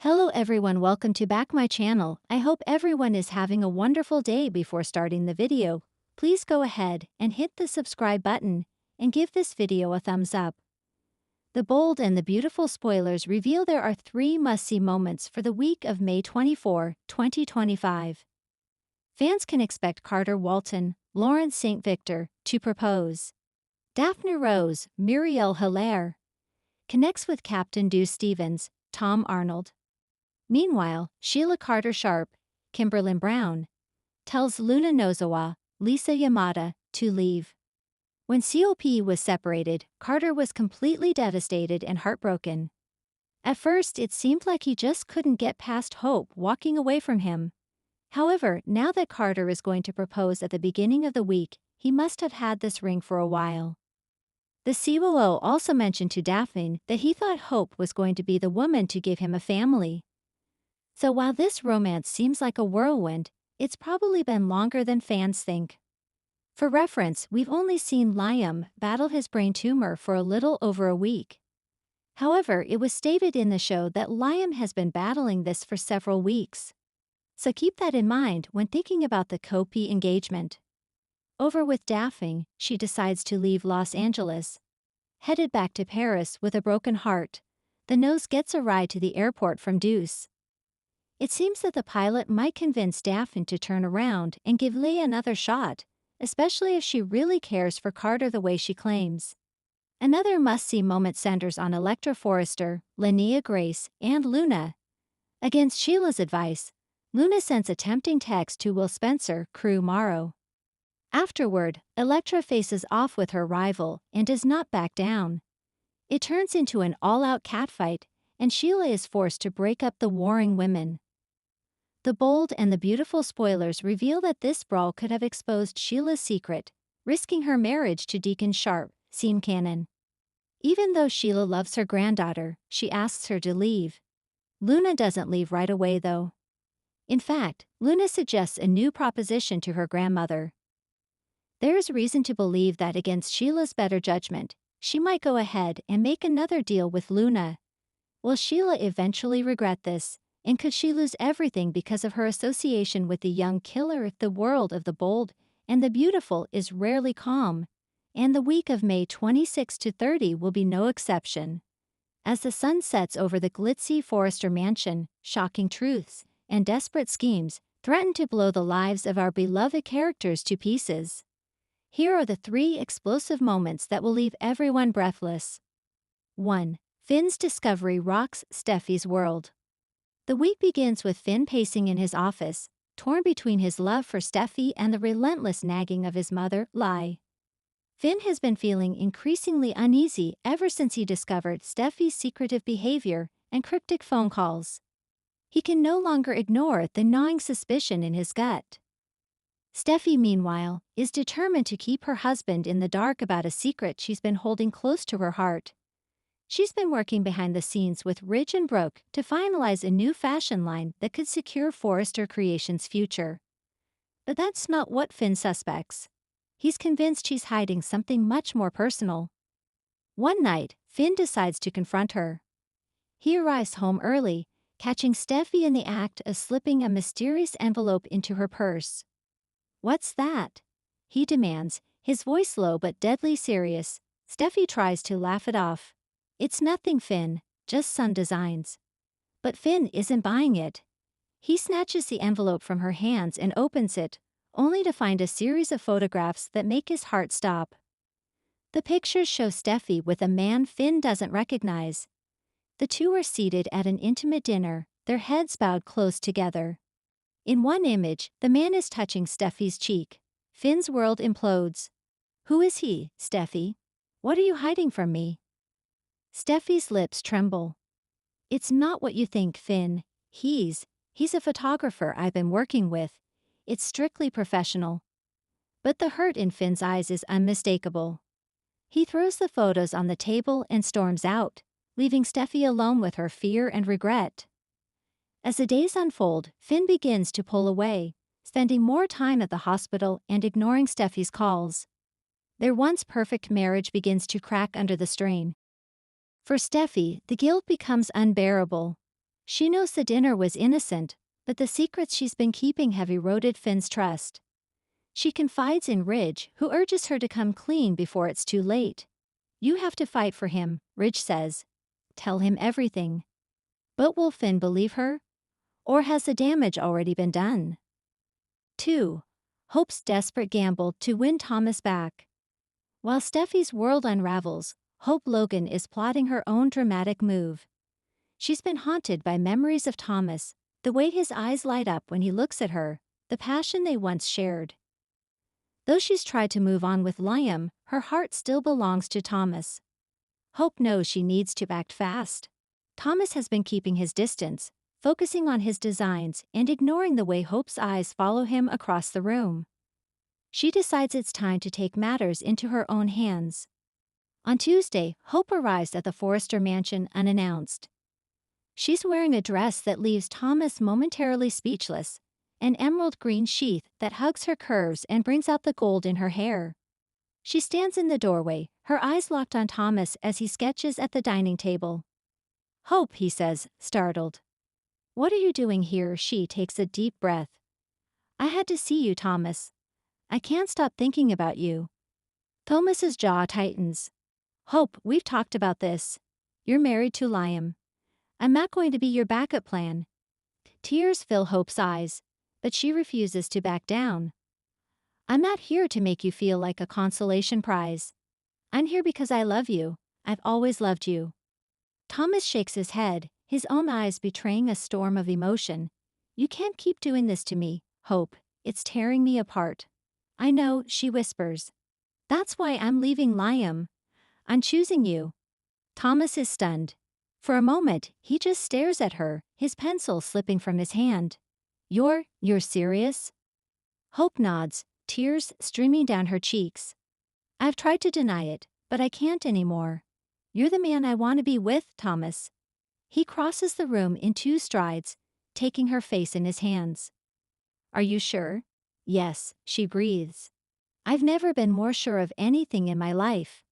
Hello everyone, welcome to back my channel. I hope everyone is having a wonderful day. Before starting the video, please go ahead and hit the subscribe button and give this video a thumbs up. The bold and the beautiful spoilers reveal there are 3 must-see moments for the week of May 24, 2025. Fans can expect Carter Walton, Lawrence St. Victor, to propose. Daphne Rose, Muriel Hilaire, connects with Captain Deuce Stevens, Tom Arnold. Meanwhile, Sheila Carter-Sharp, Kimberlyn Brown, tells Luna Nozawa, Lisa Yamada, to leave. When COP was separated, Carter was completely devastated and heartbroken. At first, it seemed like he just couldn't get past Hope walking away from him. However, now that Carter is going to propose at the beginning of the week, he must have had this ring for a while. The COO also mentioned to Daphne that he thought Hope was going to be the woman to give him a family. So while this romance seems like a whirlwind, it's probably been longer than fans think. For reference, we've only seen Liam battle his brain tumor for a little over a week. However, it was stated in the show that Liam has been battling this for several weeks. So keep that in mind when thinking about the Kopi engagement. Over with Daphne, she decides to leave Los Angeles. Headed back to Paris with a broken heart, the nose gets a ride to the airport from Deuce. It seems that the pilot might convince Daphne to turn around and give Leah another shot, especially if she really cares for Carter the way she claims. Another must-see moment centers on Electra Forrester, Linnea Grace, and Luna. Against Sheila's advice, Luna sends a tempting text to Will Spencer, Crew Morrow. Afterward, Electra faces off with her rival and does not back down. It turns into an all-out catfight, and Sheila is forced to break up the warring women. The bold and the beautiful spoilers reveal that this brawl could have exposed Sheila's secret, risking her marriage to Deacon Sharp, scene canon. Even though Sheila loves her granddaughter, she asks her to leave. Luna doesn't leave right away though. In fact, Luna suggests a new proposition to her grandmother. There is reason to believe that against Sheila's better judgment, she might go ahead and make another deal with Luna. Will Sheila eventually regret this? And could she lose everything because of her association with the young killer? The world of the bold and the beautiful is rarely calm, and the week of May 26 to 30 will be no exception. As the sun sets over the glitzy Forrester mansion, shocking truths and desperate schemes threaten to blow the lives of our beloved characters to pieces. Here are the 3 explosive moments that will leave everyone breathless. 1. Finn's discovery rocks Steffi's world. The week begins with Finn pacing in his office, torn between his love for Steffi and the relentless nagging of his mother, Lai. Finn has been feeling increasingly uneasy ever since he discovered Steffi's secretive behavior and cryptic phone calls. He can no longer ignore the gnawing suspicion in his gut. Steffi, meanwhile, is determined to keep her husband in the dark about a secret she's been holding close to her heart. She's been working behind the scenes with Ridge and Brooke to finalize a new fashion line that could secure Forrester Creations' future. But that's not what Finn suspects. He's convinced she's hiding something much more personal. One night, Finn decides to confront her. He arrives home early, catching Steffi in the act of slipping a mysterious envelope into her purse. "What's that?" he demands, his voice low but deadly serious. Steffi tries to laugh it off. "It's nothing, Finn, just some designs." But Finn isn't buying it. He snatches the envelope from her hands and opens it, only to find a series of photographs that make his heart stop. The pictures show Steffi with a man Finn doesn't recognize. The two are seated at an intimate dinner, their heads bowed close together. In one image, the man is touching Steffi's cheek. Finn's world implodes. "Who is he, Steffi? What are you hiding from me?" Steffi's lips tremble. "It's not what you think, Finn. He's a photographer I've been working with. It's strictly professional." But the hurt in Finn's eyes is unmistakable. He throws the photos on the table and storms out, leaving Steffi alone with her fear and regret. As the days unfold, Finn begins to pull away, spending more time at the hospital and ignoring Steffi's calls. Their once perfect marriage begins to crack under the strain. For Steffi, the guilt becomes unbearable. She knows the dinner was innocent, but the secrets she's been keeping have eroded Finn's trust. She confides in Ridge, who urges her to come clean before it's too late. You have to fight for him, Ridge says. Tell him everything. But will Finn believe her? Or has the damage already been done? 2. Hope's desperate gamble to win Thomas back. While Steffi's world unravels, Hope Logan is plotting her own dramatic move. She's been haunted by memories of Thomas, the way his eyes light up when he looks at her, the passion they once shared. Though she's tried to move on with Liam, her heart still belongs to Thomas. Hope knows she needs to act fast. Thomas has been keeping his distance, focusing on his designs and ignoring the way Hope's eyes follow him across the room. She decides it's time to take matters into her own hands. On Tuesday, Hope arrives at the Forrester mansion unannounced. She's wearing a dress that leaves Thomas momentarily speechless, an emerald green sheath that hugs her curves and brings out the gold in her hair. She stands in the doorway, her eyes locked on Thomas as he sketches at the dining table. Hope, he says, startled. What are you doing here? She takes a deep breath. I had to see you, Thomas. I can't stop thinking about you. Thomas's jaw tightens. Hope, we've talked about this. You're married to Liam. I'm not going to be your backup plan. Tears fill Hope's eyes, but she refuses to back down. I'm not here to make you feel like a consolation prize. I'm here because I love you. I've always loved you. Thomas shakes his head, his own eyes betraying a storm of emotion. You can't keep doing this to me, Hope. It's tearing me apart. I know, she whispers. That's why I'm leaving Liam. I'm choosing you. Thomas is stunned. For a moment, he just stares at her, his pencil slipping from his hand. You're serious? Hope nods, tears streaming down her cheeks. I've tried to deny it, but I can't anymore. You're the man I want to be with, Thomas. He crosses the room in 2 strides, taking her face in his hands. Are you sure? Yes, she breathes. I've never been more sure of anything in my life.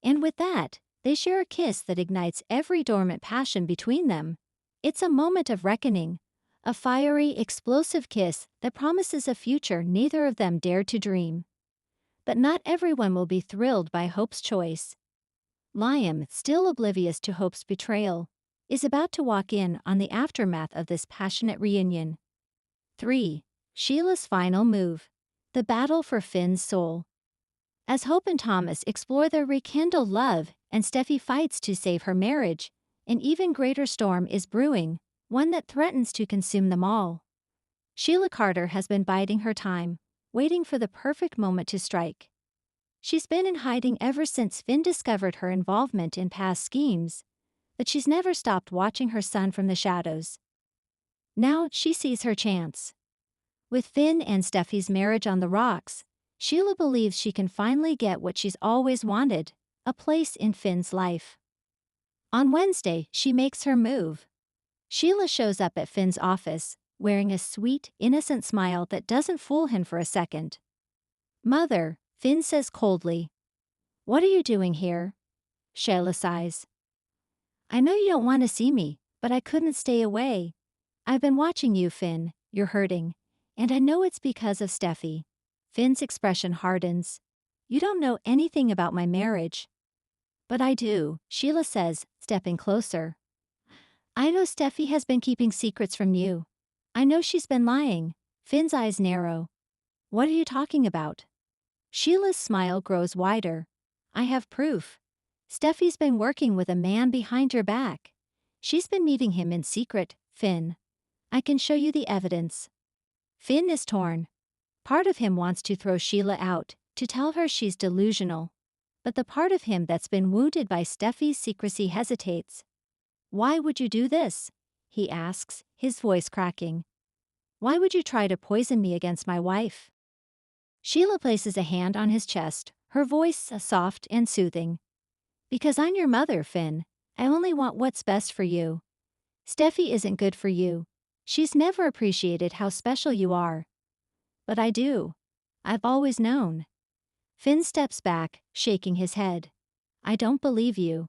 And with that, they share a kiss that ignites every dormant passion between them. It's a moment of reckoning, a fiery, explosive kiss that promises a future neither of them dared to dream. But not everyone will be thrilled by Hope's choice. Liam, still oblivious to Hope's betrayal, is about to walk in on the aftermath of this passionate reunion. 3. Sheila's final move. The battle for Finn's soul. As Hope and Thomas explore their rekindled love and Steffi fights to save her marriage, an even greater storm is brewing, one that threatens to consume them all. Sheila Carter has been biding her time, waiting for the perfect moment to strike. She's been in hiding ever since Finn discovered her involvement in past schemes, but she's never stopped watching her son from the shadows. Now she sees her chance. With Finn and Steffi's marriage on the rocks, Sheila believes she can finally get what she's always wanted, a place in Finn's life. On Wednesday, she makes her move. Sheila shows up at Finn's office, wearing a sweet, innocent smile that doesn't fool him for a second. Mother, Finn says coldly. What are you doing here? Sheila sighs. I know you don't want to see me, but I couldn't stay away. I've been watching you, Finn. You're hurting. And I know it's because of Steffi. Finn's expression hardens. You don't know anything about my marriage. But I do, Sheila says, stepping closer. I know Steffi has been keeping secrets from you. I know she's been lying. Finn's eyes narrow. What are you talking about? Sheila's smile grows wider. I have proof. Steffi's been working with a man behind your back. She's been meeting him in secret, Finn. I can show you the evidence. Finn is torn. Part of him wants to throw Sheila out, to tell her she's delusional. But the part of him that's been wounded by Steffi's secrecy hesitates. Why would you do this? He asks, his voice cracking. Why would you try to poison me against my wife? Sheila places a hand on his chest, her voice soft and soothing. Because I'm your mother, Finn. I only want what's best for you. Steffi isn't good for you. She's never appreciated how special you are. But I do. I've always known. Finn steps back, shaking his head. I don't believe you.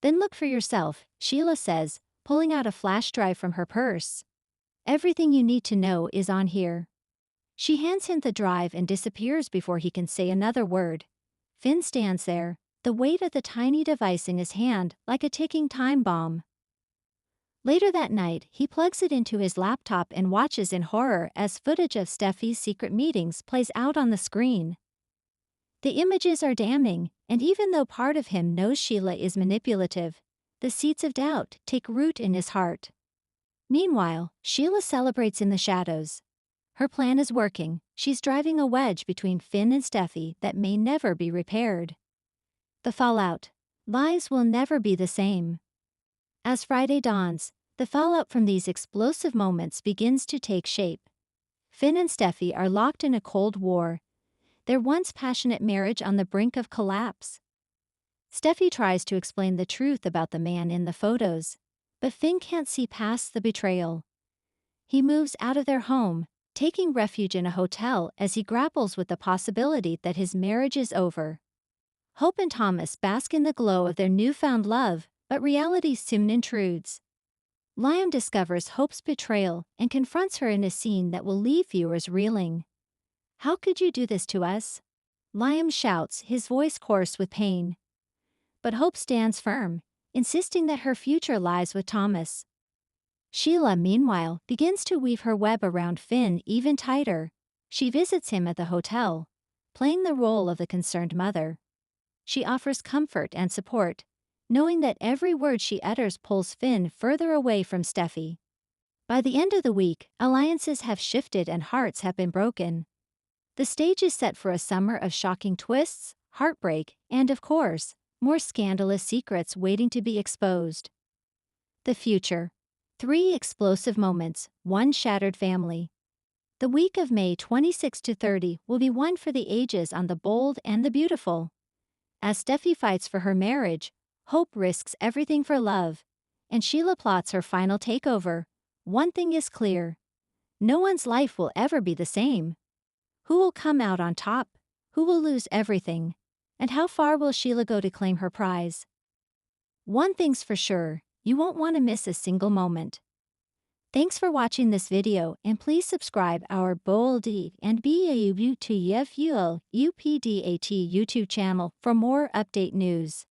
Then look for yourself, Sheila says, pulling out a flash drive from her purse. Everything you need to know is on here. She hands him the drive and disappears before he can say another word. Finn stands there, the weight of the tiny device in his hand like a ticking time bomb. Later that night, he plugs it into his laptop and watches in horror as footage of Steffi's secret meetings plays out on the screen. The images are damning, and even though part of him knows Sheila is manipulative, the seeds of doubt take root in his heart. Meanwhile, Sheila celebrates in the shadows. Her plan is working. She's driving a wedge between Finn and Steffi that may never be repaired. The fallout. Lives will never be the same. As Friday dawns, the fallout from these explosive moments begins to take shape. Finn and Steffi are locked in a cold war, their once passionate marriage on the brink of collapse. Steffi tries to explain the truth about the man in the photos, but Finn can't see past the betrayal. He moves out of their home, taking refuge in a hotel as he grapples with the possibility that his marriage is over. Hope and Thomas bask in the glow of their newfound love, but reality soon intrudes. Liam discovers Hope's betrayal and confronts her in a scene that will leave viewers reeling. "How could you do this to us?" Liam shouts, his voice coarse with pain. But Hope stands firm, insisting that her future lies with Thomas. Sheila, meanwhile, begins to weave her web around Finn even tighter. She visits him at the hotel, playing the role of the concerned mother. She offers comfort and support, knowing that every word she utters pulls Finn further away from Steffi. By the end of the week, alliances have shifted and hearts have been broken. The stage is set for a summer of shocking twists, heartbreak, and of course, more scandalous secrets waiting to be exposed. The future. 3 explosive moments, 1 shattered family. The week of May 26 to 30 will be one for the ages on the bold and the beautiful. As Steffi fights for her marriage, Hope risks everything for love, and Sheila plots her final takeover. One thing is clear. No one's life will ever be the same. Who will come out on top? Who will lose everything? And how far will Sheila go to claim her prize? One thing's for sure, you won't want to miss a single moment. Thanks for watching this video, and please subscribe our Bold and BAUBTFUL UPDAT YouTube channel for more update news.